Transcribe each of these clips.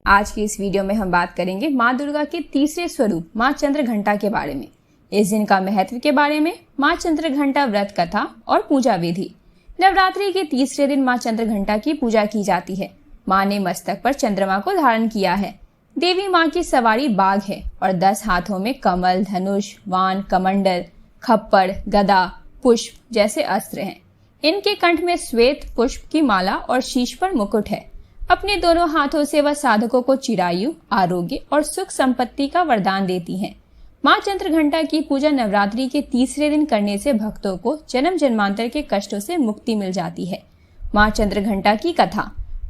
आज की इस वीडियो में हम बात करेंगे माँ दुर्गा के तीसरे स्वरूप माँ चंद्रघंटा के बारे में, इस दिन का महत्व के बारे में, माँ चंद्रघंटा व्रत कथा और पूजा विधि। नवरात्रि के तीसरे दिन माँ चंद्रघंटा की पूजा की जाती है। माँ ने मस्तक पर चंद्रमा को धारण किया है। देवी माँ की सवारी बाघ है और 10 हाथों में कमल, धनुष, वान, कमंडल, खप्पड़, गदा, पुष्प जैसे अस्त्र हैं। इनके कंठ में श्वेत पुष्प की माला और शीश पर मुकुट है। अपने दोनों हाथों से वह साधकों को चिरायु, आरोग्य और सुख संपत्ति का वरदान देती हैं। माँ चंद्रघंटा की पूजा नवरात्रि के तीसरे दिन करने से भक्तों को जन्म जन्मांतर के कष्टों से मुक्ति मिल जाती है। माँ चंद्रघंटा की कथा।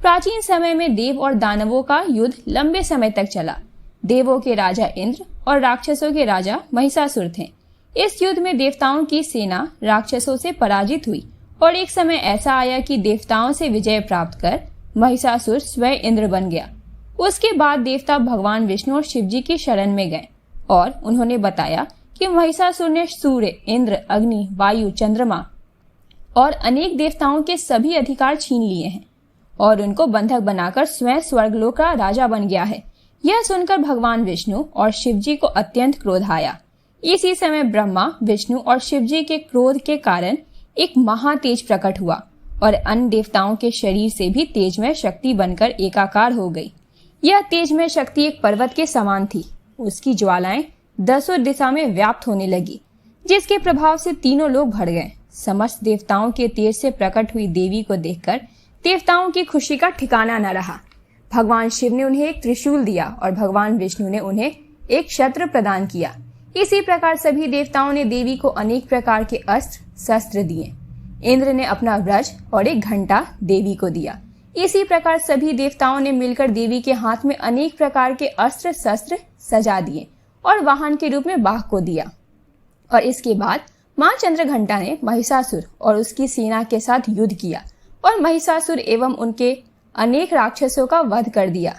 प्राचीन समय में देव और दानवों का युद्ध लंबे समय तक चला। देवों के राजा इंद्र और राक्षसों के राजा महिषासुर थे। इस युद्ध में देवताओं की सेना राक्षसों से पराजित हुई और एक समय ऐसा आया कि देवताओं से विजय प्राप्त कर महिषासुर स्वयं इंद्र बन गया। उसके बाद देवता भगवान विष्णु और शिव जी की शरण में गए और उन्होंने बताया कि महिषासुर ने सूर्य, इंद्र, अग्नि, वायु, चंद्रमा और अनेक देवताओं के सभी अधिकार छीन लिए हैं और उनको बंधक बनाकर स्वयं स्वर्गलोक का राजा बन गया है। यह सुनकर भगवान विष्णु और शिव जी को अत्यंत क्रोध आया। इसी समय ब्रह्मा, विष्णु और शिव जी के क्रोध के कारण एक महातेज प्रकट हुआ और अन्य देवताओं के शरीर से भी तेजमय शक्ति बनकर एकाकार हो गई। यह तेजमय शक्ति एक पर्वत के समान थी। उसकी ज्वालाएं 10 दिशा में व्याप्त होने लगी, जिसके प्रभाव से तीनों लोग भर गए। समस्त देवताओं के तेज से प्रकट हुई देवी को देखकर देवताओं की खुशी का ठिकाना न रहा। भगवान शिव ने उन्हें एक त्रिशूल दिया और भगवान विष्णु ने उन्हें एक छत्र प्रदान किया। इसी प्रकार सभी देवताओं ने देवी को अनेक प्रकार के अस्त्र शस्त्र दिए। इंद्र ने अपना व्रज और एक घंटा देवी को दिया। इसी प्रकार सभी देवताओं ने मिलकर देवी के हाथ में अनेक प्रकार के अस्त्र शस्त्र सजा दिए और वाहन के रूप में बाघ को दिया। और इसके बाद माँ चंद्रघंटा ने महिषासुर और उसकी सेना के साथ युद्ध किया और महिषासुर एवं उनके अनेक राक्षसों का वध कर दिया।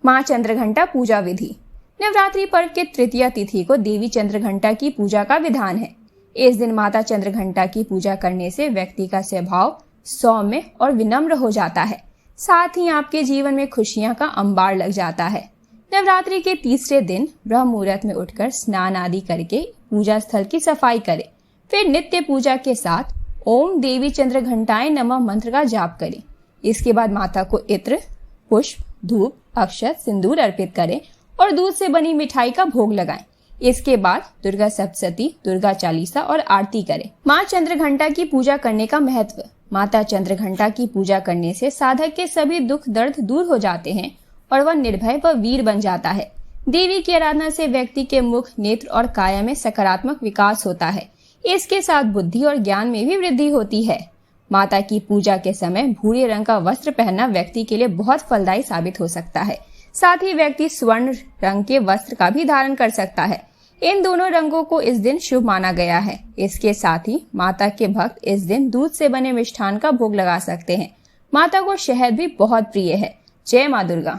माँ चंद्रघंटा पूजा विधि। नवरात्रि पर्व के तृतीया तिथि को देवी चंद्रघंटा की पूजा का विधान है। इस दिन माता चंद्रघंटा की पूजा करने से व्यक्ति का स्वभाव सौम्य और विनम्र हो जाता है। साथ ही आपके जीवन में खुशियां का अंबार लग जाता है। नवरात्रि के तीसरे दिन ब्रह्म मुहूर्त में उठकर स्नान आदि करके पूजा स्थल की सफाई करें। फिर नित्य पूजा के साथ ओम देवी चंद्रघंटाय नमः मंत्र का जाप करें। इसके बाद माता को इत्र, पुष्प, धूप, अक्षत, सिंदूर अर्पित करें और दूध से बनी मिठाई का भोग लगाएं। इसके बाद दुर्गा सप्तशती, दुर्गा चालीसा और आरती करें। माँ चंद्रघंटा की पूजा करने का महत्व। माता चंद्रघंटा की पूजा करने से साधक के सभी दुख दर्द दूर हो जाते हैं और वह निर्भय व वीर बन जाता है। देवी की आराधना से व्यक्ति के मुख, नेत्र और काया में सकारात्मक विकास होता है। इसके साथ बुद्धि और ज्ञान में भी वृद्धि होती है। माता की पूजा के समय भूरे रंग का वस्त्र पहनना व्यक्ति के लिए बहुत फलदायी साबित हो सकता है। साथ ही व्यक्ति स्वर्ण रंग के वस्त्र का भी धारण कर सकता है। इन दोनों रंगों को इस दिन शुभ माना गया है। इसके साथ ही माता के भक्त इस दिन दूध से बने मिष्ठान का भोग लगा सकते हैं। माता को शहद भी बहुत प्रिय है। जय माँ दुर्गा।